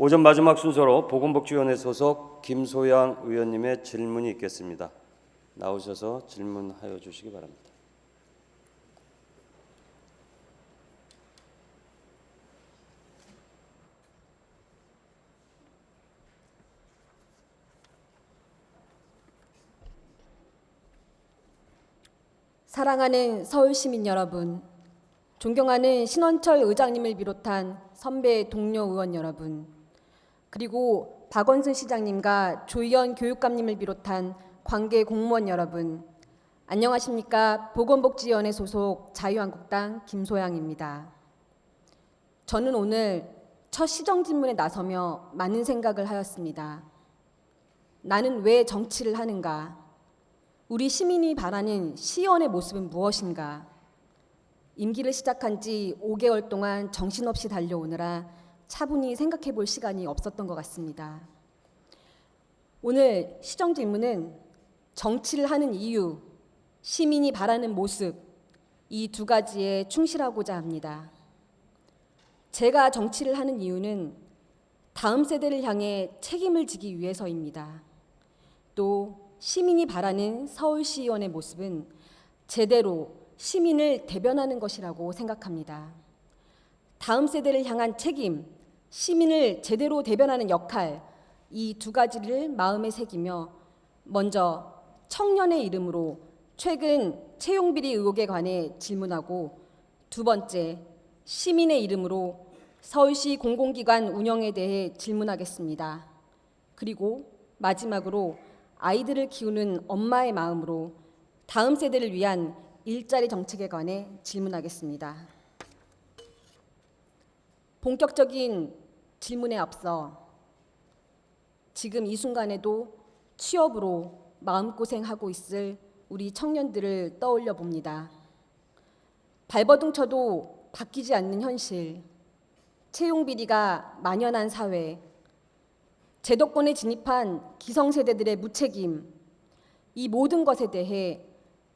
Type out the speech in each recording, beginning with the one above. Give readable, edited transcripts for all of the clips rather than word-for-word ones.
오전 마지막 순서로 보건복지위원회 소속 김소양 의원님의 질문이 있겠습니다. 나오셔서 질문하여 주시기 바랍니다. 사랑하는 서울시민 여러분, 존경하는 신원철 의장님을 비롯한 선배 동료 의원 여러분, 그리고 박원순 시장님과 조희연 교육감님을 비롯한 관계 공무원 여러분, 안녕하십니까? 보건복지위원회 소속 자유한국당 김소양입니다. 저는 오늘 첫 시정질문에 나서며 많은 생각을 하였습니다. 나는 왜 정치를 하는가? 우리 시민이 바라는 시의원의 모습은 무엇인가? 임기를 시작한 지 5개월 동안 정신없이 달려오느라 차분히 생각해 볼 시간이 없었던 것 같습니다. 오늘 시정질문은 정치를 하는 이유, 시민이 바라는 모습, 이 두 가지에 충실하고자 합니다. 제가 정치를 하는 이유는 다음 세대를 향해 책임을 지기 위해서입니다. 또 시민이 바라는 서울시의원의 모습은 제대로 시민을 대변하는 것이라고 생각합니다. 다음 세대를 향한 책임, 시민을 제대로 대변하는 역할, 이 두 가지를 마음에 새기며 먼저 청년의 이름으로 최근 채용비리 의혹에 관해 질문하고, 두 번째 시민의 이름으로 서울시 공공기관 운영에 대해 질문하겠습니다. 그리고 마지막으로 아이들을 키우는 엄마의 마음으로 다음 세대를 위한 일자리 정책에 관해 질문하겠습니다. 본격적인 질문에 앞서 지금 이 순간에도 취업으로 마음고생하고 있을 우리 청년들을 떠올려 봅니다. 발버둥 쳐도 바뀌지 않는 현실, 채용비리가 만연한 사회, 제도권에 진입한 기성세대들의 무책임, 이 모든 것에 대해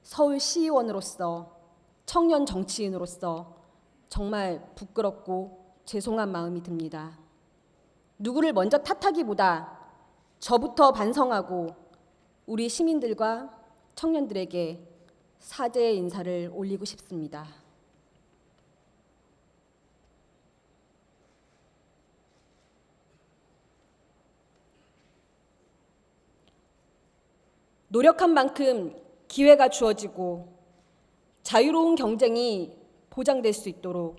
서울시의원으로서, 청년 정치인으로서 정말 부끄럽고 죄송한 마음이 듭니다. 누구를 먼저 탓하기보다 저부터 반성하고 우리 시민들과 청년들에게 사죄의 인사를 올리고 싶습니다. 노력한 만큼 기회가 주어지고 자유로운 경쟁이 보장될 수 있도록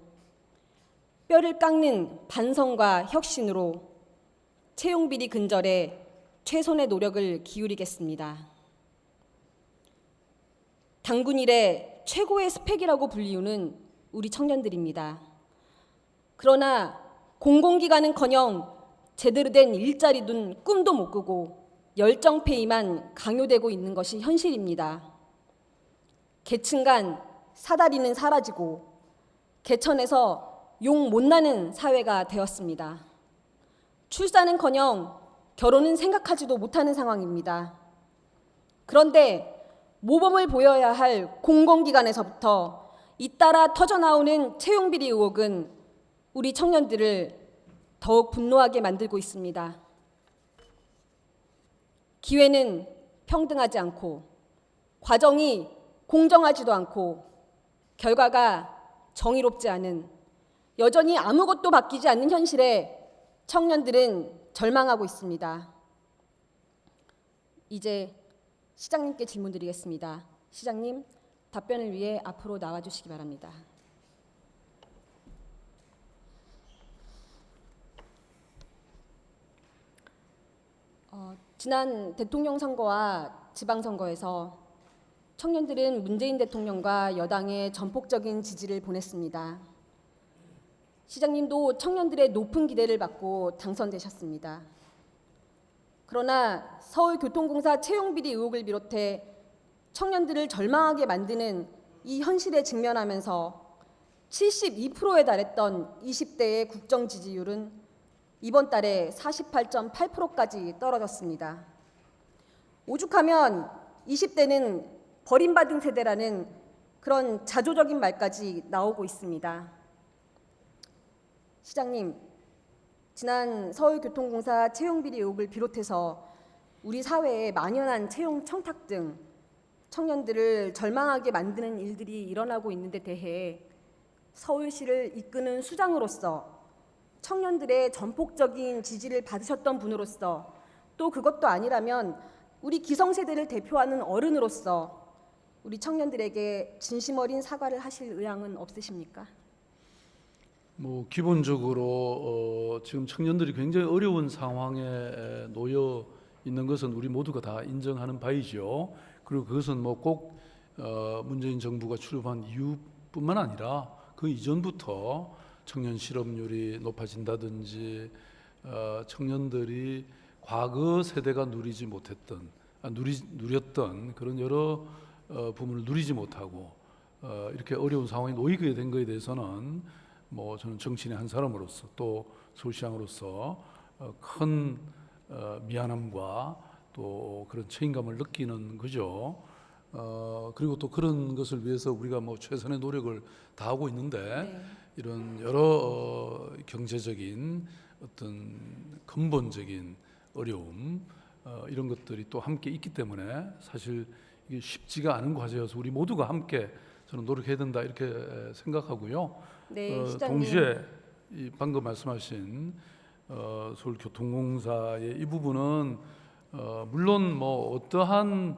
뼈를 깎는 반성과 혁신으로 채용비리 근절에 최선의 노력을 기울이겠습니다. 당군 일의 최고의 스펙이라고 불리우는 우리 청년들입니다. 그러나 공공기관은커녕 제대로 된 일자리든 꿈도 못 꾸고 열정페이만 강요되고 있는 것이 현실입니다. 계층 간 사다리는 사라지고 개천에서 용 못 나는 사회가 되었습니다. 출산은커녕 결혼은 생각하지도 못하는 상황입니다. 그런데 모범을 보여야 할 공공기관에서부터 잇따라 터져나오는 채용비리 의혹은 우리 청년들을 더욱 분노하게 만들고 있습니다. 기회는 평등하지 않고 과정이 공정하지도 않고 결과가 정의롭지 않은, 여전히 아무것도 바뀌지 않는 현실에 청년들은 절망하고 있습니다. 이제 시장님께 질문 드리겠습니다. 시장님, 답변을 위해 앞으로 나와주시기 바랍니다. 지난 대통령 선거와 지방선거에서 청년들은 문재인 대통령과 여당의 전폭적인 지지를 보냈습니다. 시장님도 청년들의 높은 기대를 받고 당선되셨습니다. 그러나 서울교통공사 채용비리 의혹을 비롯해 청년들을 절망하게 만드는 이 현실에 직면하면서 72%에 달했던 20대의 국정 지지율은 이번 달에 48.8%까지 떨어졌습니다. 오죽하면 20대는 버림받은 세대라는 그런 자조적인 말까지 나오고 있습니다. 시장님, 지난 서울교통공사 채용비리 의혹을 비롯해서 우리 사회에 만연한 채용 청탁 등 청년들을 절망하게 만드는 일들이 일어나고 있는 데 대해 서울시를 이끄는 수장으로서 청년들의 전폭적인 지지를 받으셨던 분으로서 또 그것도 아니라면 우리 기성세대를 대표하는 어른으로서 우리 청년들에게 진심 어린 사과를 하실 의향은 없으십니까? 뭐 기본적으로 지금 청년들이 굉장히 어려운 상황에 놓여 있는 것은 우리 모두가 다 인정하는 바이죠. 그리고 그것은 뭐 꼭 문재인 정부가 출범한 이후뿐만 아니라 그 이전부터 청년 실업률이 높아진다든지 청년들이 과거 세대가 누리지 못했던 누렸던 그런 여러 부분을 누리지 못하고 이렇게 어려운 상황에 놓이게 된 것에 대해서는 뭐 저는 정치인의 한 사람으로서 또 서울시장으로서 큰 미안함과 또 그런 책임감을 느끼는 거죠. 그리고 또 그런 것을 위해서 우리가 뭐 최선의 노력을 다하고 있는데 이런 여러 경제적인 어떤 근본적인 어려움 이런 것들이 또 함께 있기 때문에 사실 이게 쉽지가 않은 과제여서 우리 모두가 함께 저는 노력해야 된다 이렇게 생각하고요. 네, 시장님. 동시에 이 방금 말씀하신 서울교통공사의 이 부분은 물론 뭐 어떠한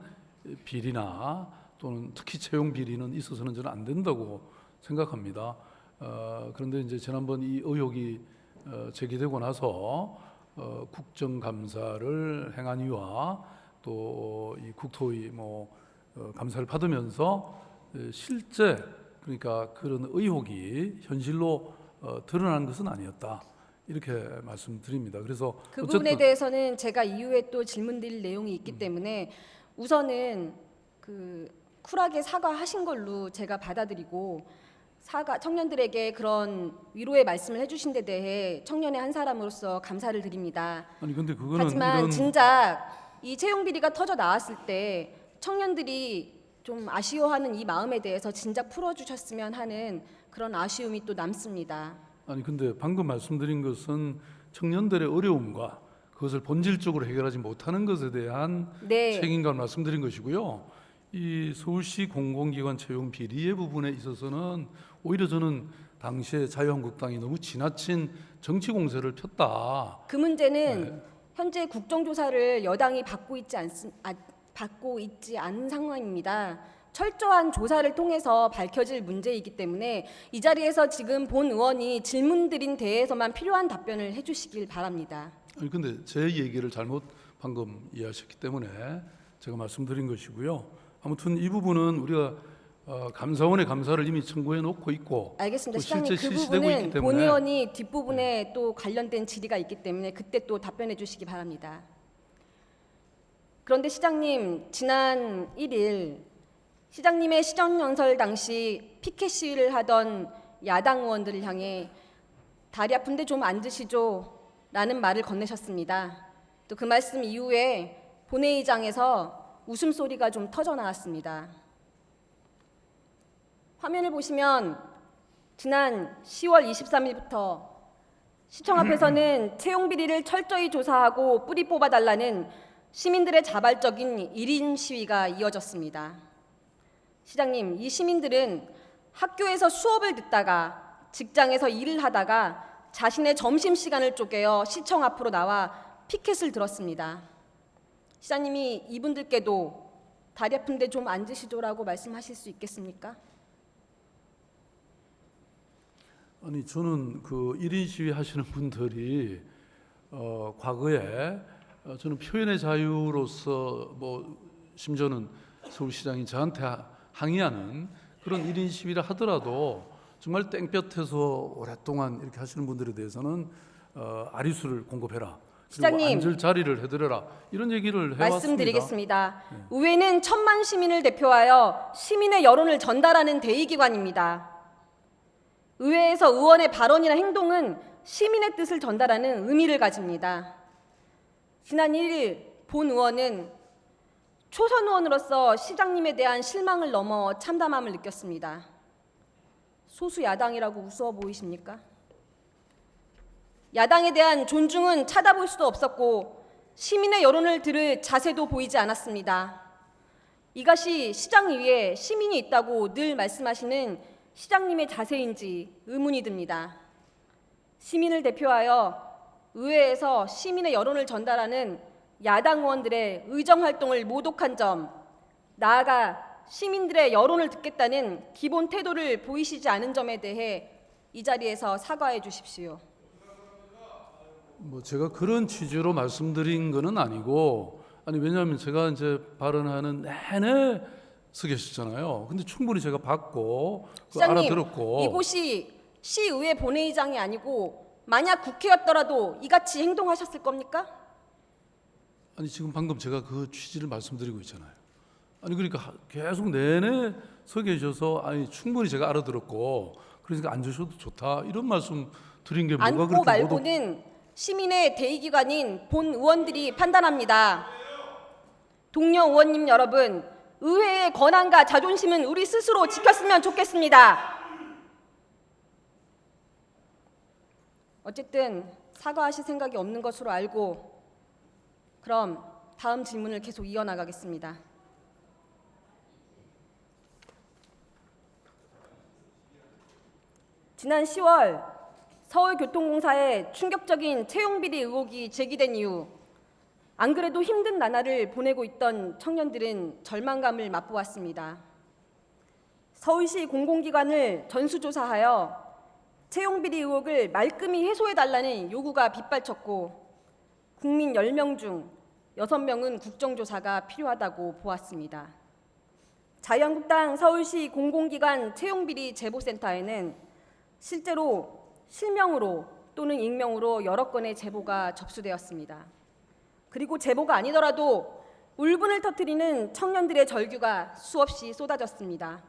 비리나 또는 특히 채용 비리는 있어서는 저는 안 된다고 생각합니다. 그런데 이제 지난번 이 의혹이 제기되고 나서 국정감사를 행한 이유와 또 이 국토위 감사를 받으면서 실제 그러니까 그런 의혹이 현실로 드러난 것은 아니었다 이렇게 말씀드립니다. 그래서 그 어쨌든 부분에 대해서는 제가 이후에 또 질문드릴 내용이 있기 때문에 우선은 그 쿨하게 사과하신 걸로 제가 받아들이고 청년들에게 그런 위로의 말씀을 해주신 데 대해 청년의 한 사람으로서 감사를 드립니다. 아니 근데 그거는 하지만 이런 진작 이 채용 비리가 터져 나왔을 때 청년들이 좀 아쉬워하는 이 마음에 대해서 진작 풀어주셨으면 하는 그런 아쉬움이 또 남습니다. 아니 근데 방금 말씀드린 것은 청년들의 어려움과 그것을 본질적으로 해결하지 못하는 것에 대한 네. 책임감을 말씀드린 것이고요. 이 서울시 공공기관 채용 비리의 부분에 있어서는 오히려 저는 당시에 자유한국당이 너무 지나친 정치 공세를 폈다. 그 문제는 현재 국정조사를 여당이 받고 있지 않은 상황입니다. 철저한 조사를 통해서 밝혀질 문제이기 때문에 이 자리에서 지금 본 의원이 질문드린 대해서만 필요한 답변을 해주시길 바랍니다. 아니 근데 제 얘기를 잘못 방금 이해하셨기 때문에 제가 말씀드린 것이고요. 아무튼 이 부분은 우리가 감사원의 감사를 이미 청구해 놓고 있고 알겠습니다. 또 시장님, 실제 그 실시되고 있기 부분은 때문에 본 의원이 뒷부분에 또 관련된 질의가 있기 때문에 그때 또 답변해 주시기 바랍니다. 그런데 시장님, 지난 1일 시장님의 시정연설 당시 피켓 시위를 하던 야당 의원들을 향해 다리 아픈데 좀 앉으시죠 라는 말을 건네셨습니다. 또 그 말씀 이후에 본회의장에서 웃음소리가 좀 터져 나왔습니다. 화면을 보시면 지난 10월 23일부터 시청 앞에서는 채용 비리를 철저히 조사하고 뿌리 뽑아달라는 시민들의 자발적인 1인 시위가 이어졌습니다. 시장님, 이 시민들은 학교에서 수업을 듣다가 직장에서 일을 하다가 자신의 점심시간을 쪼개어 시청 앞으로 나와 피켓을 들었습니다. 시장님이 이분들께도 다리 아픈데 좀 앉으시죠라고 말씀하실 수 있겠습니까? 아니 저는 그 1인 시위 하시는 분들이 과거에 저는 표현의 자유로서 뭐 심지어는 서울시장이 저한테 항의하는 그런 1인 시위를 하더라도 정말 땡볕에서 오랫동안 이렇게 하시는 분들에 대해서는 아리수를 공급해라. 시장님, 그리고 앉을 자리를 해드려라. 이런 얘기를 해왔습니다. 말씀드리겠습니다. 의회는 1000만 시민을 대표하여 시민의 여론을 전달하는 대의기관입니다. 의회에서 의원의 발언이나 행동은 시민의 뜻을 전달하는 의미를 가집니다. 지난 1일 본 의원은 초선 의원으로서 시장님에 대한 실망을 넘어 참담함을 느꼈습니다. 소수 야당이라고 우스워 보이십니까? 야당에 대한 존중은 찾아볼 수도 없었고 시민의 여론을 들을 자세도 보이지 않았습니다. 이것이 시장 위에 시민이 있다고 늘 말씀하시는 시장님의 자세인지 의문이 듭니다. 시민을 대표하여 의회에서 시민의 여론을 전달하는 야당 의원들의 의정활동을 모독한 점, 나아가 시민들의 여론을 듣겠다는 기본 태도를 보이시지 않은 점에 대해 이 자리에서 사과해 주십시오. 뭐 제가 그런 취지로 말씀드린 것은 아니고, 아니 왜냐하면 제가 이제 발언하는 내내 서 계셨잖아요. 근데 충분히 제가 봤고 시장님, 알아들었고. 이곳이 시의회 본회의장이 아니고 만약 국회였더라도 이같이 행동하셨을 겁니까? 아니 지금 방금 제가 그 취지를 말씀드리고 있잖아요. 아니 그러니까 계속 내내 서 계셔서 아니 충분히 제가 알아들었고 그러니까 앉으셔도 좋다 이런 말씀 드린 게 뭐가 앉고 그렇게 말고는 시민의 대의기관인 본 의원들이 판단합니다. 동료 의원님 여러분, 의회의 권한과 자존심은 우리 스스로 지켰으면 좋겠습니다. 어쨌든 사과하실 생각이 없는 것으로 알고 그럼 다음 질문을 계속 이어나가겠습니다. 지난 10월 서울교통공사에 충격적인 채용비리 의혹이 제기된 이후 안 그래도 힘든 나날을 보내고 있던 청년들은 절망감을 맛보았습니다. 서울시 공공기관을 전수조사하여 채용비리 의혹을 말끔히 해소해달라는 요구가 빗발쳤고 국민 10명 중 6명은 국정조사가 필요하다고 보았습니다. 자유한국당 서울시 공공기관 채용비리 제보센터에는 실제로 실명으로 또는 익명으로 여러 건의 제보가 접수되었습니다. 그리고 제보가 아니더라도 울분을 터뜨리는 청년들의 절규가 수없이 쏟아졌습니다.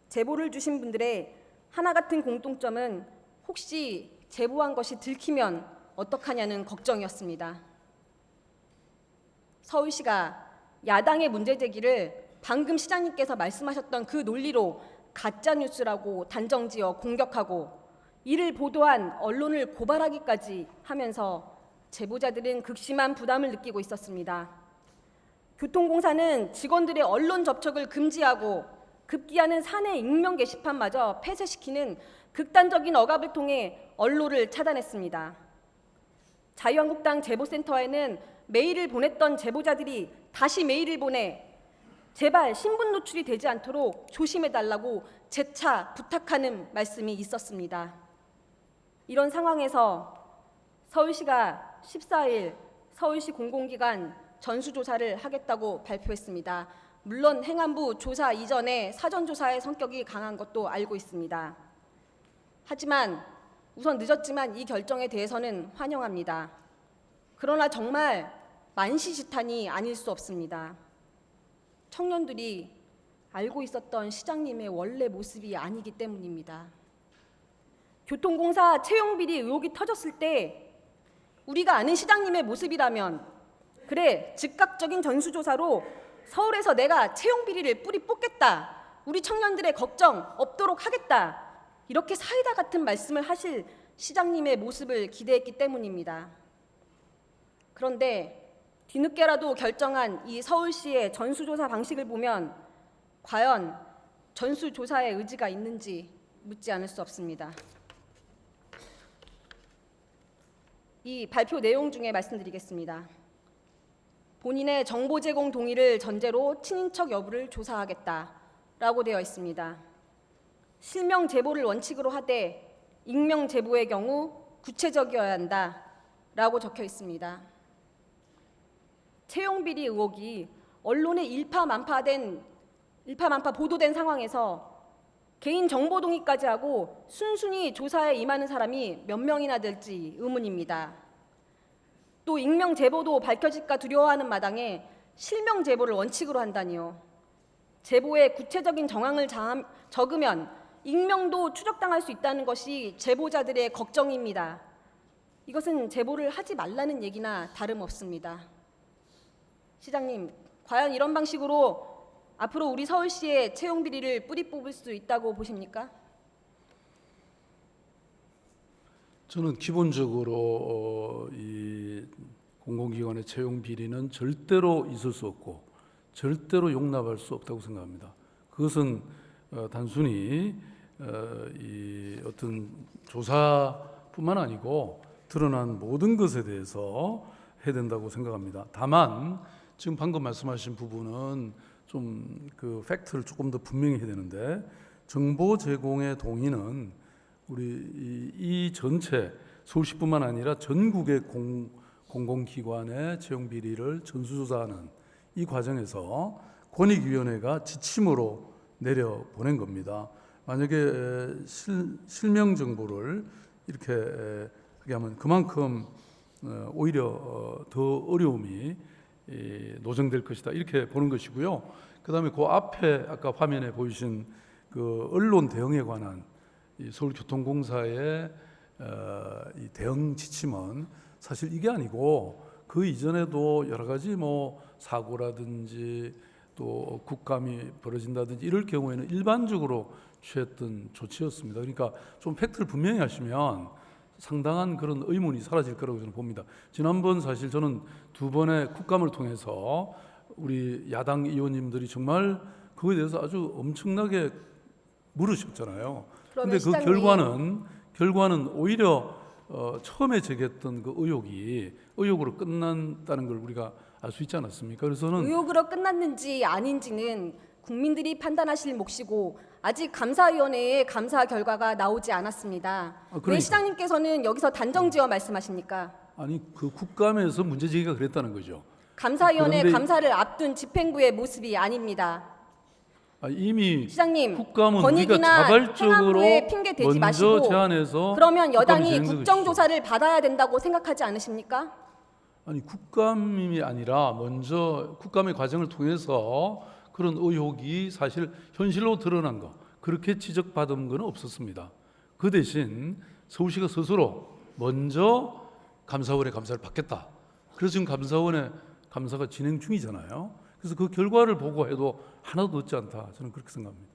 제보를 주신 분들의 하나 같은 공통점은 혹시 제보한 것이 들키면 어떡하냐는 걱정이었습니다. 서울시가 야당의 문제 제기를 방금 시장님께서 말씀하셨던 그 논리로 가짜뉴스라고 단정지어 공격하고 이를 보도한 언론을 고발하기까지 하면서 제보자들은 극심한 부담을 느끼고 있었습니다. 교통공사는 직원들의 언론 접촉을 금지하고 급기야는 사내 익명 게시판마저 폐쇄시키는 극단적인 억압을 통해 언론을 차단했습니다. 자유한국당 제보센터에는 메일을 보냈던 제보자들이 다시 메일을 보내 제발 신분 노출이 되지 않도록 조심해달라고 재차 부탁하는 말씀이 있었습니다. 이런 상황에서 서울시가 14일 서울시 공공기관 전수조사를 하겠다고 발표했습니다. 물론 행안부 조사 이전에 사전조사의 성격이 강한 것도 알고 있습니다. 하지만 우선 늦었지만 이 결정에 대해서는 환영합니다. 그러나 정말 만시지탄이 아닐 수 없습니다. 청년들이 알고 있었던 시장님의 원래 모습이 아니기 때문입니다. 교통공사 채용비리 의혹이 터졌을 때 우리가 아는 시장님의 모습이라면 그래, 즉각적인 전수조사로 서울에서 내가 채용비리를 뿌리 뽑겠다, 우리 청년들의 걱정 없도록 하겠다, 이렇게 사이다 같은 말씀을 하실 시장님의 모습을 기대했기 때문입니다. 그런데 뒤늦게라도 결정한 이 서울시의 전수조사 방식을 보면 과연 전수조사의 의지가 있는지 묻지 않을 수 없습니다. 이 발표 내용 중에 말씀드리겠습니다. 본인의 정보 제공 동의를 전제로 친인척 여부를 조사하겠다라고 되어 있습니다. 실명 제보를 원칙으로 하되 익명 제보의 경우 구체적이어야 한다라고 적혀 있습니다. 채용비리 의혹이 언론에 일파만파 보도된 상황에서 개인 정보 동의까지 하고 순순히 조사에 임하는 사람이 몇 명이나 될지 의문입니다. 또 익명 제보도 밝혀질까 두려워하는 마당에 실명 제보를 원칙으로 한다니요. 제보에 구체적인 정황을 적으면 익명도 추적당할 수 있다는 것이 제보자들의 걱정입니다. 이것은 제보를 하지 말라는 얘기나 다름없습니다. 시장님, 과연 이런 방식으로 앞으로 우리 서울시의 채용 비리를 뿌리 뽑을 수 있다고 보십니까? 저는 기본적으로 이 공공기관의 채용 비리는 절대로 있을 수 없고 절대로 용납할 수 없다고 생각합니다. 그것은 단순히 이 어떤 조사뿐만 아니고 드러난 모든 것에 대해서 해야 된다고 생각합니다. 다만 지금 방금 말씀하신 부분은 좀 그 팩트를 조금 더 분명히 해야 되는데, 정보 제공의 동의는 우리 이 전체 서울시뿐만 아니라 전국의 공공기관의 채용 비리를 전수조사하는 이 과정에서 권익위원회가 지침으로 내려보낸 겁니다. 만약에 실명 정보를 이렇게 하게 하면 그만큼 오히려 더 어려움이 노정될 것이다, 이렇게 보는 것이고요. 그다음에 그 앞에 아까 화면에 보이신 그 언론 대응에 관한 이 서울교통공사의 이 대응 지침은 사실 이게 아니고 그 이전에도 여러 가지 뭐 사고라든지 또 국감이 벌어진다든지 이럴 경우에는 일반적으로 취했던 조치였습니다. 그러니까 좀 팩트를 분명히 하시면 상당한 그런 의문이 사라질 거라고 저는 봅니다. 지난번 사실 저는 2번의 국감을 통해서 우리 야당 의원님들이 정말 그거에 대해서 아주 엄청나게 물으셨잖아요. 그런데 그 결과는 오히려 처음에 제기했던 그 의혹으로 끝난다는 걸 우리가 알 수 있지 않았습니까? 그래서는 의혹으로 끝났는지 아닌지는 국민들이 판단하실 몫이고 아직 감사위원회에 감사 결과가 나오지 않았습니다. 그러니까. 왜 시장님께서는 여기서 단정지어 말씀하십니까? 아니 그 국감에서 문제 제기가 그랬다는 거죠. 감사위원회 그런데 감사를 앞둔 집행부의 모습이 아닙니다. 이미 시장님, 국감은 우리가 권익이나 자발적으로 행안부에 핑계 대지 먼저 마시고 제안해서 그러면 여당이 국감이 진행된 국정조사를 받아야 된다고 생각하지 않으십니까? 아니 국감이 아니라 먼저 국감의 과정을 통해서 그런 의혹이 사실 현실로 드러난 거, 그렇게 지적받은 건 없었습니다. 그 대신 서울시가 스스로 먼저 감사원의 감사를 받겠다. 그래서 지금 감사원의 감사가 진행 중이잖아요. 그래서 그 결과를 보고 해도 하나도 늦지 않다, 저는 그렇게 생각합니다.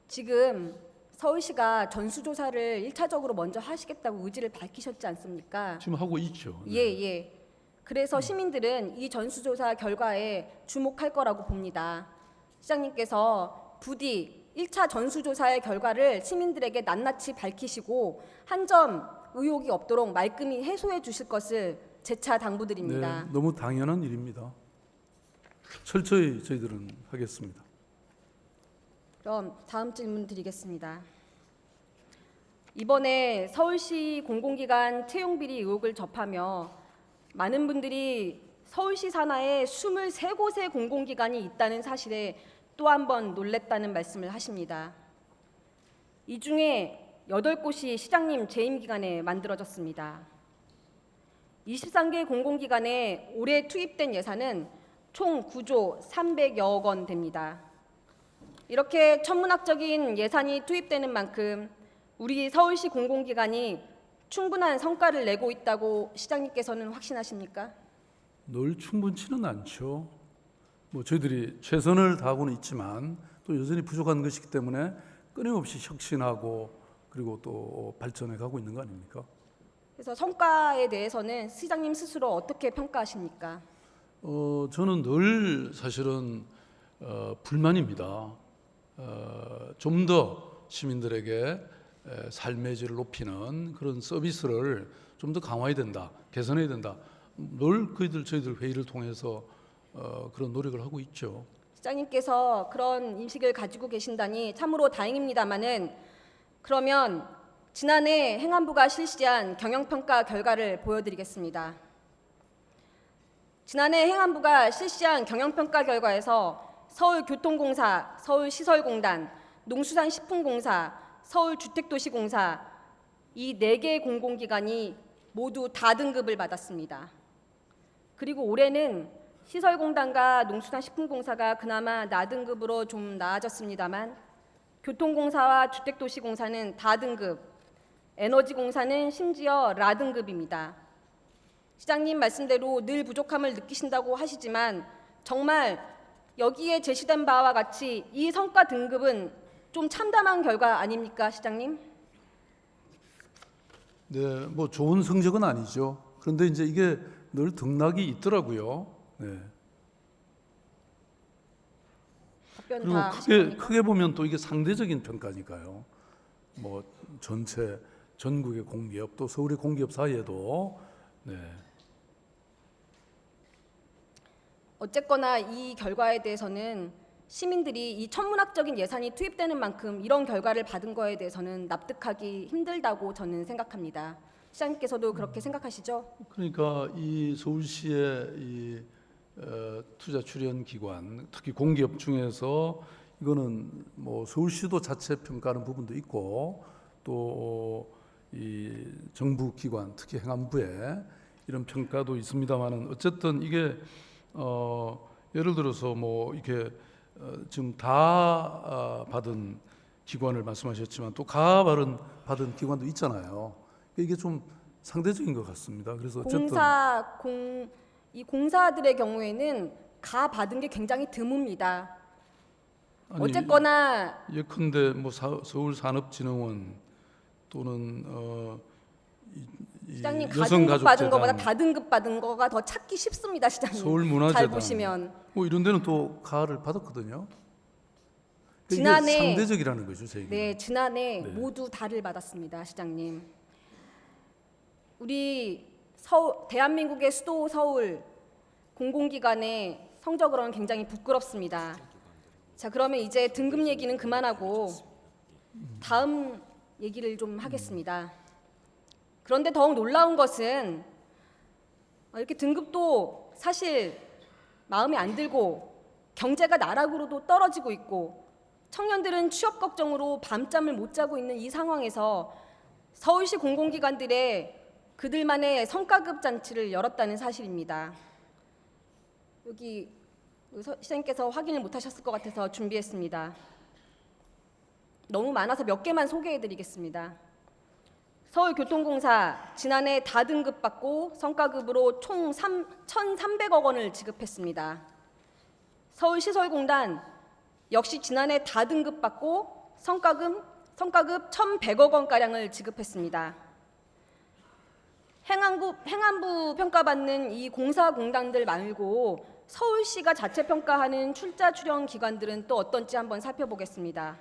지금 서울시가 전수조사를 1차적으로 먼저 하시겠다고 의지를 밝히셨지 않습니까? 지금 하고 있죠. 네. 예. 그래서 시민들은 이 전수조사 결과에 주목할 거라고 봅니다. 시장님께서 부디 1차 전수조사의 결과를 시민들에게 낱낱이 밝히시고 한 점 의혹이 없도록 말끔히 해소해 주실 것을 재차 당부드립니다. 네, 너무 당연한 일입니다. 철저히 저희들은 하겠습니다. 그럼 다음 질문 드리겠습니다. 이번에 서울시 공공기관 채용비리 의혹을 접하며 많은 분들이 서울시 산하에 23곳의 공공기관이 있다는 사실에 또 한 번 놀랬다는 말씀을 하십니다. 이 중에 8곳이 시장님 재임 기간에 만들어졌습니다. 23개 공공기관에 올해 투입된 예산은 총 9조 300여억 원 됩니다. 이렇게 천문학적인 예산이 투입되는 만큼 우리 서울시 공공기관이 충분한 성과를 내고 있다고 시장님께서는 확신하십니까? 늘 충분치는 않죠. 뭐 저희들이 최선을 다하고는 있지만 또 여전히 부족한 것이기 때문에 끊임없이 혁신하고 그리고 또 발전해 가고 있는 거 아닙니까? 그래서 성과에 대해서는 시장님 스스로 어떻게 평가하십니까? 저는 늘 사실은 불만입니다. 좀 더 시민들에게 삶의 질을 높이는 그런 서비스를 좀 더 강화해야 된다, 개선해야 된다. 늘 저희들 회의를 통해서 그런 노력을 하고 있죠. 시장님께서 그런 인식을 가지고 계신다니 참으로 다행입니다마는 그러면 지난해 행안부가 실시한 경영평가 결과를 보여드리겠습니다. 지난해 행안부가 실시한 경영평가 결과에서 서울교통공사, 서울시설공단, 농수산식품공사, 서울주택도시공사 이 4개 공공기관이 모두 다등급을 받았습니다. 그리고 올해는 시설공단과 농수산식품공사가 그나마 나등급으로 좀 나아졌습니다만 교통공사와 주택도시공사는 다등급, 에너지공사는 심지어 라등급입니다. 시장님 말씀대로 늘 부족함을 느끼신다고 하시지만 정말 여기에 제시된 바와 같이 이 성과 등급은 좀 참담한 결과 아닙니까, 시장님? 네, 뭐 좋은 성적은 아니죠. 그런데 이제 이게 늘 등락이 있더라고요. 네. 답변 그리고 다 하신 겁니까? 크게 보면 또 이게 상대적인 평가니까요. 뭐 전체 전국의 공기업 또 서울의 공기업 사이에도 네. 어쨌거나 이 결과에 대해서는 시민들이 이 천문학적인 예산이 투입되는 만큼 이런 결과를 받은 거에 대해서는 납득하기 힘들다고 저는 생각합니다. 시장님께서도 그렇게 생각하시죠? 그러니까 이 서울시의 투자 출연 기관, 특히 공기업 중에서 이거는 뭐 서울시도 자체 평가하는 부분도 있고 또 이 정부 기관, 특히 행안부의 이런 평가도 있습니다만은 어쨌든 이게 예를 들어서 뭐 이렇게 지금 다 받은 기관을 말씀하셨지만 또 받은 기관도 있잖아요. 이게 좀 상대적인 것 같습니다. 그래서 어쨌든 이 공사들의 경우에는 가 받은 게 굉장히 드뭅니다. 아니, 어쨌거나 예컨대 뭐 서울산업진흥원 또는 이 시장님 가등급 받은 여성가족재단, 거보다 다등급 받은 거가 더 찾기 쉽습니다, 시장님. 잘 서울문화재단 보시면 뭐 이런 데는 또 가를 받았거든요. 이게 지난해 상대적이라는 거죠, 제 얘기는. 네, 지난해 네. 모두 다를 받았습니다, 시장님. 우리 대한민국의 수도 서울 공공기관의 성적으로는 굉장히 부끄럽습니다. 자, 그러면 이제 등급 얘기는 그만하고 다음 얘기를 좀 하겠습니다. 그런데 더욱 놀라운 것은 이렇게 등급도 사실 마음에 안 들고 경제가 나락으로도 떨어지고 있고 청년들은 취업 걱정으로 밤잠을 못 자고 있는 이 상황에서 서울시 공공기관들의 그들만의 성과급 잔치를 열었다는 사실입니다. 여기 시장님께서 확인을 못하셨을 것 같아서 준비했습니다. 너무 많아서 몇 개만 소개해드리겠습니다. 서울교통공사 지난해 다등급 받고 성과급으로 총 1,300억 원을 지급했습니다. 서울시설공단 역시 지난해 다등급 받고 성과급 1,100억 원가량을 지급했습니다. 행안부 평가받는 이 공사공단들 말고 서울시가 자체 평가하는 출자 출연 기관들은 또 어떤지 한번 살펴보겠습니다.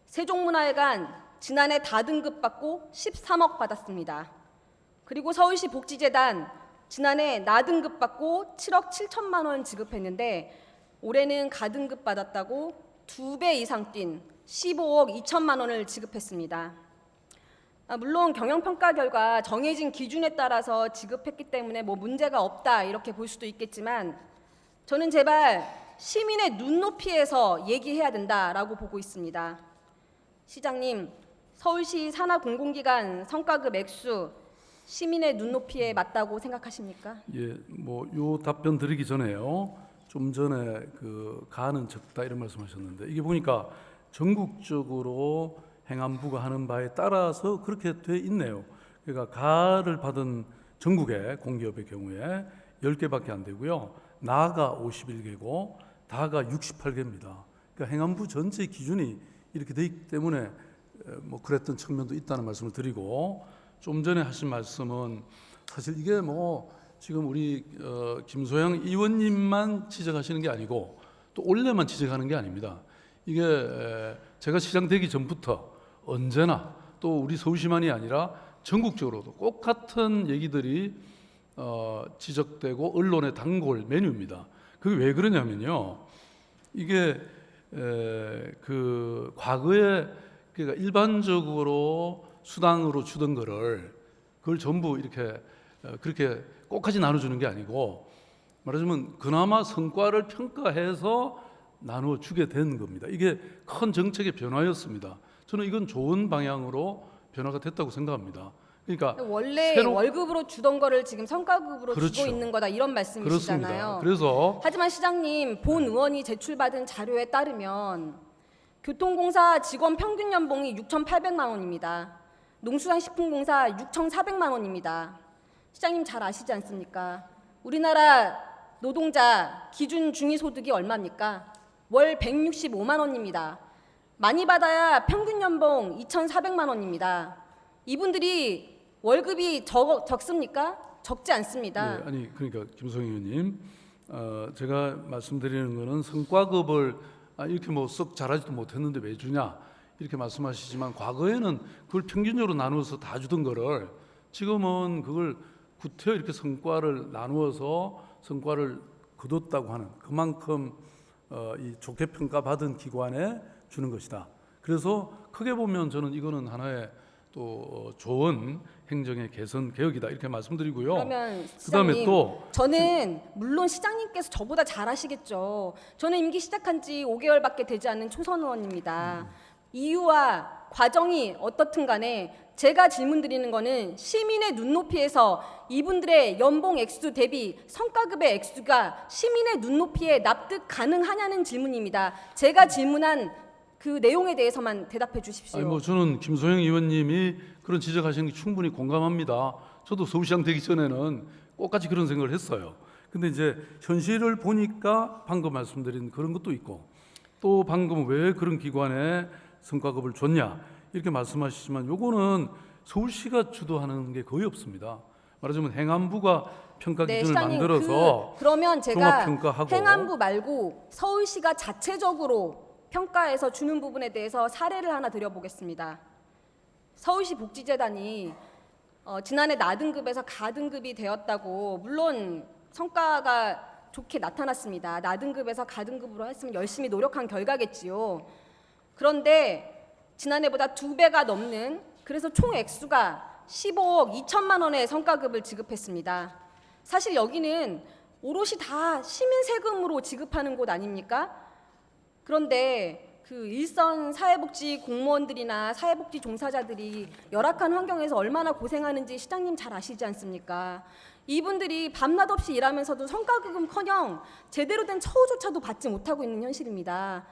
세종문화회관 지난해 다등급 받고 13억 받았습니다. 그리고 서울시 복지재단 지난해 나등급 받고 7억 7천만 원 지급했는데 올해는 가등급 받았다고 2배 이상 뛴 15억 2천만 원을 지급했습니다. 물론 경영평가 결과 정해진 기준에 따라서 지급했기 때문에 뭐 문제가 없다 이렇게 볼 수도 있겠지만 저는 제발 시민의 눈높이에서 얘기해야 된다라고 보고 있습니다. 시장님, 서울시 산하 공공기관 성과급 액수 시민의 눈높이에 맞다고 생각하십니까? 예, 뭐 요 답변 드리기 전에요. 좀 전에 그 가는 적다 이런 말씀하셨는데 이게 보니까 전국적으로 행안부가 하는 바에 따라서 그렇게 돼 있네요. 그러니까 가를 받은 전국의 공기업의 경우에 10개밖에 안 되고요. 나가 51개고 다가 68개입니다. 그러니까 행안부 전체 기준이 이렇게 돼 있기 때문에 뭐 그랬던 측면도 있다는 말씀을 드리고 좀 전에 하신 말씀은 사실 이게 뭐 지금 우리 김소영 의원님만 지적하시는 게 아니고 또 올해만 지적하는 게 아닙니다. 이게 제가 시장 되기 전부터 언제나 또 우리 서울시만이 아니라 전국적으로도 똑같은 얘기들이 지적되고 언론의 단골 메뉴입니다. 그게 왜 그러냐면요. 이게 그 과거에 그러니까 일반적으로 수당으로 주던 거를 그걸 전부 이렇게 그렇게 꼭까지 나눠주는 게 아니고 말하자면 그나마 성과를 평가해서 나누어 주게 된 겁니다. 이게 큰 정책의 변화였습니다. 저는 이건 좋은 방향으로 변화가 됐다고 생각합니다. 그러니까 원래 월급으로 주던 거를 지금 성과급으로 그렇죠. 주고 있는 거다 이런 말씀이시잖아요. 그렇습니다. 그래서 하지만 시장님, 본 의원이 제출받은 자료에 따르면 교통공사 직원 평균 연봉이 6,800만 원입니다. 농수산식품공사 6,400만 원입니다. 시장님 잘 아시지 않습니까? 우리나라 노동자 기준 중위소득이 얼마입니까? 월 165만 원입니다. 많이 받아야 평균 연봉 2,400만 원입니다. 이분들이 월급이 적습니까? 적지 않습니다. 네, 아니 그러니까 김소영 의원님, 제가 말씀드리는 거는 성과급을 이렇게 뭐 썩 잘하지도 못했는데 왜 주냐 이렇게 말씀하시지만 과거에는 그걸 평균적으로 나누어서 다 주던 거를 지금은 그걸 구태여 이렇게 성과를 나누어서 성과를 거뒀다고 하는 그만큼 이 좋게 평가받은 기관에 주는 것이다. 그래서 크게 보면 저는 이거는 하나의 또 좋은 행정의 개선 개혁이다 이렇게 말씀드리고요. 그러면 그다음에 시장님, 또 저는 물론 시장님께서 저보다 잘 아시겠죠. 저는 임기 시작한 지 5개월밖에 되지 않은 초선 의원입니다. 이유와 과정이 어떻든 간에 제가 질문드리는 거는 시민의 눈높이에서 이분들의 연봉 액수 대비 성과급의 액수가 시민의 눈높이에 납득 가능하냐는 질문입니다. 제가 질문한 그 내용에 대해서만 대답해 주십시오. 아니 뭐 저는 김소영 의원님이 그런 지적하시는 게 충분히 공감합니다. 저도 서울시장 되기 전에는 똑같이 그런 생각을 했어요. 근데 이제 현실을 보니까 방금 말씀드린 그런 것도 있고 또 방금 왜 그런 기관에 성과급을 줬냐 이렇게 말씀하시지만 요거는 서울시가 주도하는 게 거의 없습니다. 말하자면 행안부가 평가 기준을 시장님, 만들어서 그러면 제가 종합평가하고 행안부 말고 서울시가 자체적으로 평가해서 주는 부분에 대해서 사례를 하나 드려보겠습니다. 서울시 복지재단이 지난해 나등급에서 가등급이 되었다고 물론 성과가 좋게 나타났습니다. 나등급에서 가등급으로 했으면 열심히 노력한 결과겠지요. 그런데 지난해보다 2배가 넘는 그래서 총 액수가 15억 2천만 원의 성과급을 지급했습니다. 사실 여기는 오롯이 다 시민 세금으로 지급하는 곳 아닙니까? 그런데 그 일선 사회복지 공무원들이나 사회복지 종사자들이 열악한 환경에서 얼마나 고생하는지 시장님 잘 아시지 않습니까? 이분들이 밤낮 없이 일하면서도 성과급은커녕 제대로 된 처우조차도 받지 못하고 있는 현실입니다.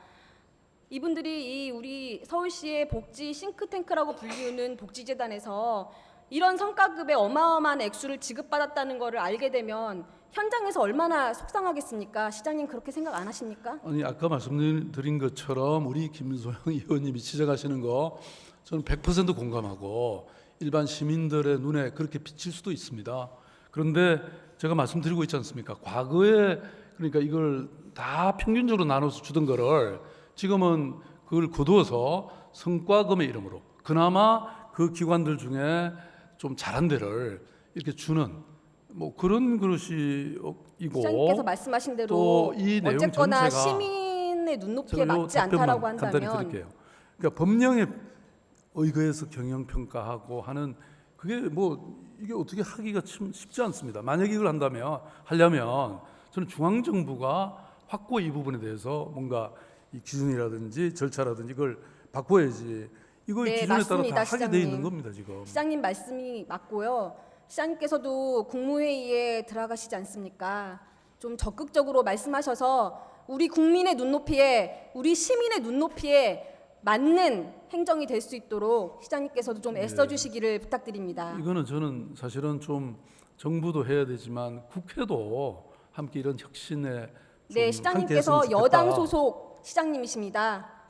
이분들이 이 우리 서울시의 복지 싱크탱크라고 불리우는 복지재단에서 이런 성과급의 어마어마한 액수를 지급받았다는 것을 알게 되면 현장에서 얼마나 속상하겠습니까? 시장님 그렇게 생각 안 하십니까? 아니 아까 말씀드린 것처럼 우리 김소영 의원님이 지적하시는 거 저는 100% 공감하고 일반 시민들의 눈에 그렇게 비칠 수도 있습니다. 그런데 제가 말씀드리고 있지 않습니까? 과거에 그러니까 이걸 다 평균적으로 나눠서 주던 거를 지금은 그걸 거두어서 성과금의 이름으로 그나마 그 기관들 중에 좀 잘한 데를 이렇게 주는 뭐 그런 것이고 시장님께서 말씀하신 대로 또 이 내용 어쨌거나 전체가 시민의 눈높이에 제가 요 맞지 않다라고 답변만 간단히 한다면 드릴게요. 그러니까 법령에 의거해서 경영 평가하고 하는 그게 뭐 이게 어떻게 하기가 참 쉽지 않습니다. 만약 이걸 하려면 저는 중앙 정부가 확고히 이 부분에 대해서 뭔가 이 기준이라든지 절차라든지 이걸 바꿔야지. 이거 네, 기준에 따라 맞습니다, 다 하게 돼 시장님. 있는 겁니다 지금. 시장님 말씀이 맞고요. 시장님께서도 국무회의에 들어가시지 않습니까? 좀 적극적으로 말씀하셔서 우리 국민의 눈높이에 우리 시민의 눈높이에 맞는 행정이 될 수 있도록 시장님께서도 좀 애써주시기를 부탁드립니다. 이거는 저는 사실은 좀 정부도 해야 되지만 국회도 함께 이런 혁신에 네, 좀 시장님께서 함께했으면 좋겠다. 여당 소속 시장님이십니다.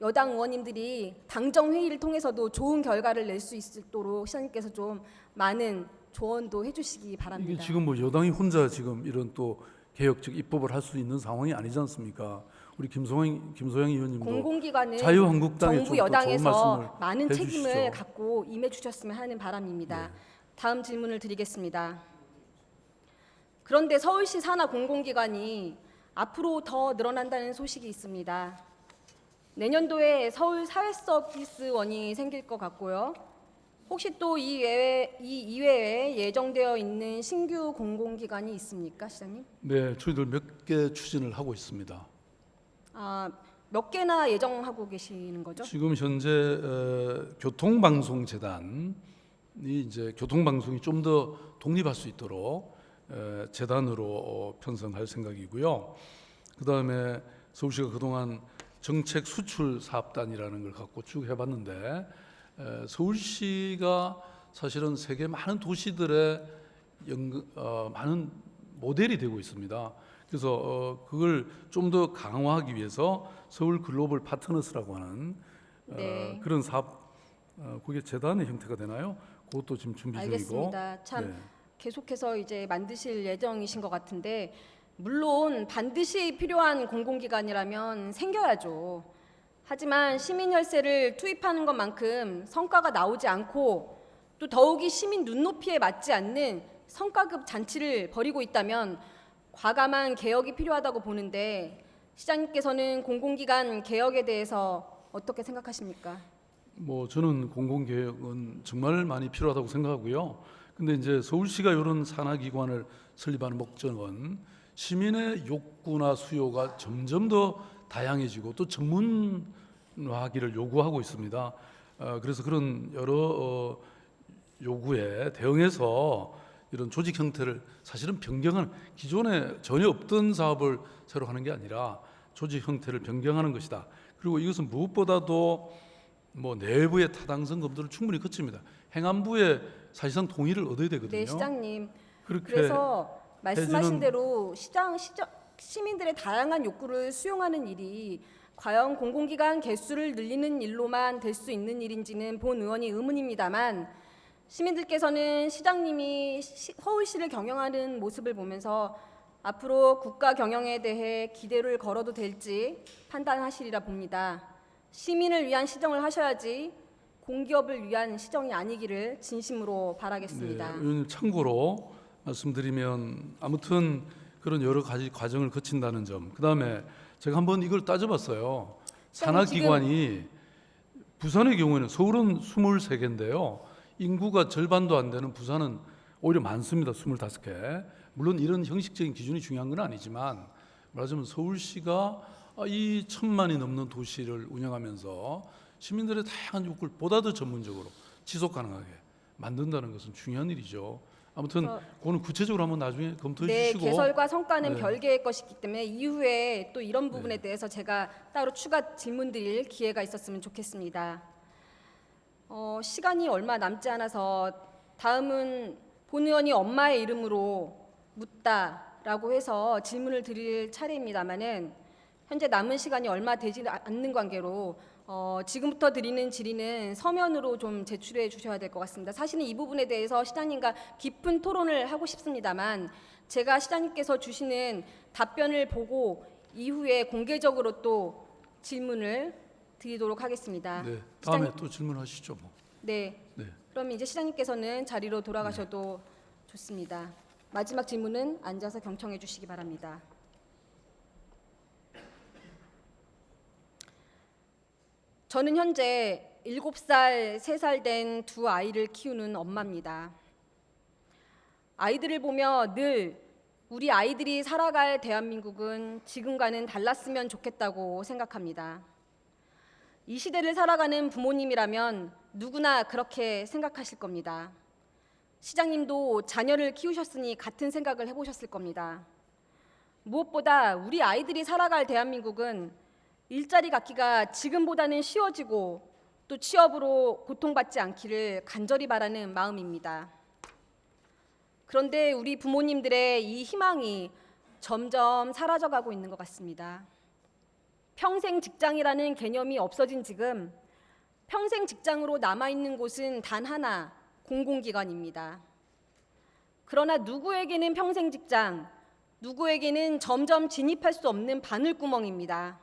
여당 의원님들이 당정 회의를 통해서도 좋은 결과를 낼 수 있도록 시장님께서 좀 많은 조언도 해주시기 바랍니다. 이게 지금 뭐 여당이 혼자 지금 이런 또 개혁적 입법을 할 수 있는 상황이 아니지 않습니까? 우리 김소영 의원님도 공공기관은 자유한국당에 정부 좀 더 좋은 여당에서 말씀을 많은 해주시죠. 책임을 갖고 임해 주셨으면 하는 바람입니다. 다음 질문을 드리겠습니다. 그런데 서울시 산하 공공기관이 앞으로 더 늘어난다는 소식이 있습니다. 내년도에 서울 사회서비스원이 생길 것 같고요. 혹시 또 이 이외에 예정되어 있는 신규 공공기관이 있습니까, 시장님? 네, 저희들 몇 개 추진을 하고 있습니다. 몇 개나 예정하고 계시는 거죠? 지금 현재 교통방송재단이 이제 교통방송이 좀 더 독립할 수 있도록 재단으로 편성할 생각이고요. 그 다음에 서울시가 그동안 정책 수출 사업단이라는 걸 갖고 쭉 해봤는데 서울시가 사실은 세계 많은 도시들의 많은 모델이 되고 있습니다. 그래서 그걸 좀 더 강화하기 위해서 서울 글로벌 파트너스라고 하는 네. 그런 사업, 그게 재단의 형태가 되나요? 그것도 지금 준비 중이고. 알겠습니다. 참 네. 계속해서 이제 만드실 예정이신 것 같은데 물론 반드시 필요한 공공기관이라면 생겨야죠. 하지만 시민 혈세를 투입하는 것만큼 성과가 나오지 않고 또 더욱이 시민 눈높이에 맞지 않는 성과급 잔치를 벌이고 있다면 과감한 개혁이 필요하다고 보는데 시장님께서는 공공기관 개혁에 대해서 어떻게 생각하십니까? 뭐 저는 공공개혁은 정말 많이 필요하다고 생각하고요. 근데 이제 서울시가 이런 산하기관을 설립하는 목적은 시민의 욕구나 수요가 점점 더 다양해지고 또 전문화하기를 요구하고 있습니다. 그래서 그런 여러 요구에 대응해서 이런 조직 형태를 사실은 변경하는, 기존에 전혀 없던 사업을 새로 하는 게 아니라 조직 형태를 변경하는 것이다. 그리고 이것은 무엇보다도 뭐 내부의 타당성 검토를 충분히 거칩니다. 행안부의 사실상 동의를 얻어야 되거든요. 네, 시장님. 그렇게 그래서 말씀하신 해주는- 대로 시민들의 다양한 욕구를 수용하는 일이 과연 공공기관 개수를 늘리는 일로만 될 수 있는 일인지는 본 의원이 의문입니다만 시민들께서는 시장님이 서울시를 경영하는 모습을 보면서 앞으로 국가 경영에 대해 기대를 걸어도 될지 판단하시리라 봅니다. 시민을 위한 시정을 하셔야지 공기업을 위한 시정이 아니기를 진심으로 바라겠습니다. 네, 의원님 참고로 말씀드리면 아무튼 그런 여러 가지 과정을 거친다는 점. 그다음에 제가 한번 이걸 따져봤어요. 산하기관이 부산의 경우에는 서울은 23개인데요. 인구가 절반도 안 되는 부산은 오히려 많습니다. 25개. 물론 이런 형식적인 기준이 중요한 건 아니지만 말하자면 서울시가 이 1,000만이 넘는 도시를 운영하면서 시민들의 다양한 욕구를 보다 더 전문적으로 지속 가능하게 만든다는 것은 중요한 일이죠. 아무튼 그거는 구체적으로 한번 나중에 검토해 네, 주시고. 개설과 성과는 네. 별개의 것이기 때문에 이후에 또 이런 부분에 대해서 제가 따로 추가 질문 드릴 기회가 있었으면 좋겠습니다. 시간이 얼마 남지 않아서 다음은 본 의원이 엄마의 이름으로 묻다라고 해서 질문을 드릴 차례입니다마는 현재 남은 시간이 얼마 되지 않는 관계로 지금부터 드리는 질의는 서면으로 좀 제출해 주셔야 될 것 같습니다. 사실은 이 부분에 대해서 시장님과 깊은 토론을 하고 싶습니다만 제가 시장님께서 주시는 답변을 보고 이후에 공개적으로 또 질문을 드리도록 하겠습니다. 네, 다음에 시장님- 또 질문하시죠. 뭐. 네. 네. 그럼 이제 시장님께서는 자리로 돌아가셔도 좋습니다. 마지막 질문은 앉아서 경청해 주시기 바랍니다. 저는 현재 7살, 3살 된 두 아이를 키우는 엄마입니다. 아이들을 보며 늘 우리 아이들이 살아갈 대한민국은 지금과는 달랐으면 좋겠다고 생각합니다. 이 시대를 살아가는 부모님이라면 누구나 그렇게 생각하실 겁니다. 시장님도 자녀를 키우셨으니 같은 생각을 해보셨을 겁니다. 무엇보다 우리 아이들이 살아갈 대한민국은 일자리 갖기가 지금보다는 쉬워지고 또 취업으로 고통받지 않기를 간절히 바라는 마음입니다. 그런데 우리 부모님들의 이 희망이 점점 사라져가고 있는 것 같습니다. 평생 직장이라는 개념이 없어진 지금 평생 직장으로 남아있는 곳은 단 하나, 공공기관입니다. 그러나 누구에게는 평생 직장, 누구에게는 점점 진입할 수 없는 바늘구멍입니다.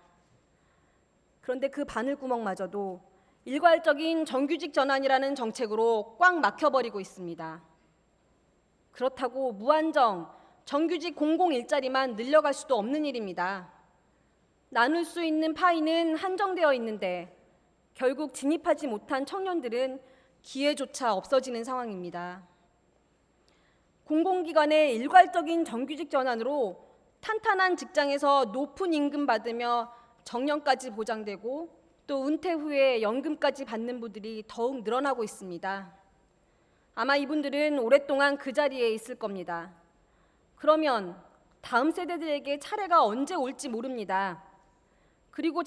그런데 그 바늘구멍마저도 일괄적인 정규직 전환이라는 정책으로 꽉 막혀버리고 있습니다. 그렇다고 무한정 정규직 공공 일자리만 늘려갈 수도 없는 일입니다. 나눌 수 있는 파이는 한정되어 있는데 결국 진입하지 못한 청년들은 기회조차 없어지는 상황입니다. 공공기관의 일괄적인 정규직 전환으로 탄탄한 직장에서 높은 임금 받으며 정년까지 보장되고 또 은퇴 후에 연금까지 받는 분들이 더욱 늘어나고 있습니다. 아마 이분들은 오랫동안 그 자리에 있을 겁니다. 그러면 다음 세대들에게 차례가 언제 올지 모릅니다. 그리고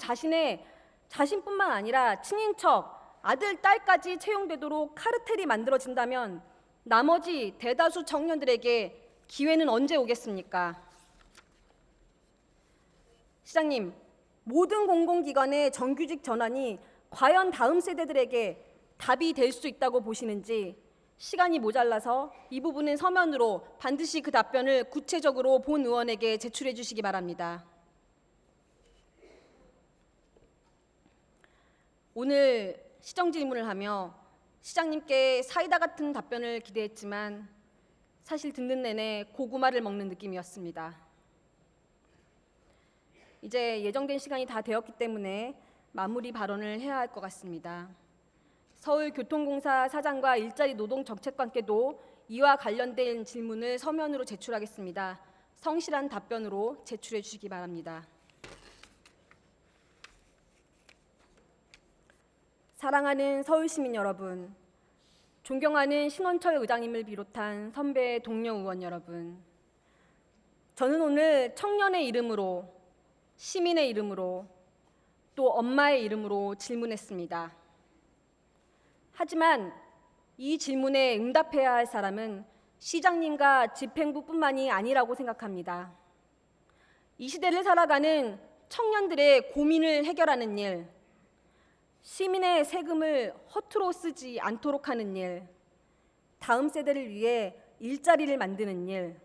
자신뿐만 아니라 친인척, 아들, 딸까지 채용되도록 카르텔이 만들어진다면 나머지 대다수 청년들에게 기회는 언제 오겠습니까? 시장님, 모든 공공기관의 정규직 전환이 과연 다음 세대들에게 답이 될 수 있다고 보시는지 시간이 모자라서 이 부분은 서면으로 반드시 그 답변을 구체적으로 본 의원에게 제출해 주시기 바랍니다. 오늘 시정 질문을 하며 시장님께 사이다 같은 답변을 기대했지만 사실 듣는 내내 고구마를 먹는 느낌이었습니다. 이제 예정된 시간이 다 되었기 때문에 마무리 발언을 해야 할 것 같습니다. 서울교통공사 사장과 일자리 노동정책관께도 이와 관련된 질문을 서면으로 제출하겠습니다. 성실한 답변으로 제출해 주시기 바랍니다. 사랑하는 서울시민 여러분, 존경하는 신원철 의장님을 비롯한 선배 동료 의원 여러분, 저는 오늘 청년의 이름으로, 시민의 이름으로, 또 엄마의 이름으로 질문했습니다. 하지만 이 질문에 응답해야 할 사람은 시장님과 집행부뿐만이 아니라고 생각합니다. 이 시대를 살아가는 청년들의 고민을 해결하는 일, 시민의 세금을 허투루 쓰지 않도록 하는 일, 다음 세대를 위해 일자리를 만드는 일,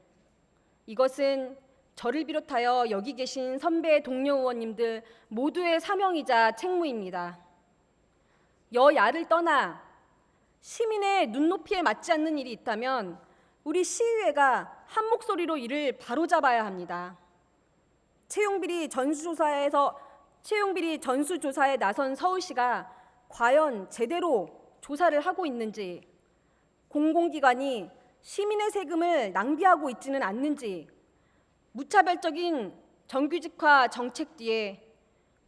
이것은 저를 비롯하여 여기 계신 선배 동료 의원님들 모두의 사명이자 책무입니다. 여야를 떠나 시민의 눈높이에 맞지 않는 일이 있다면 우리 시의회가 한 목소리로 이를 바로잡아야 합니다. 채용비리 전수조사에 나선 서울시가 과연 제대로 조사를 하고 있는지, 공공기관이 시민의 세금을 낭비하고 있지는 않는지, 무차별적인 정규직화 정책 뒤에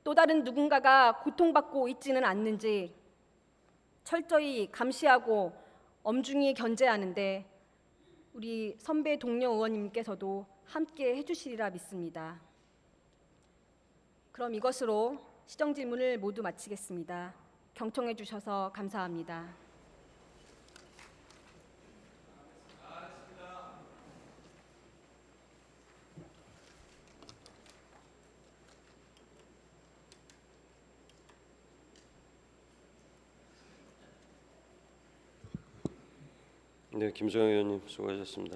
또 다른 누군가가 고통받고 있지는 않는지 철저히 감시하고 엄중히 견제하는데 우리 선배 동료 의원님께서도 함께 해주시리라 믿습니다. 그럼 이것으로 시정 질문을 모두 마치겠습니다. 경청해 주셔서 감사합니다. 네, 김소영 의원님 수고하셨습니다.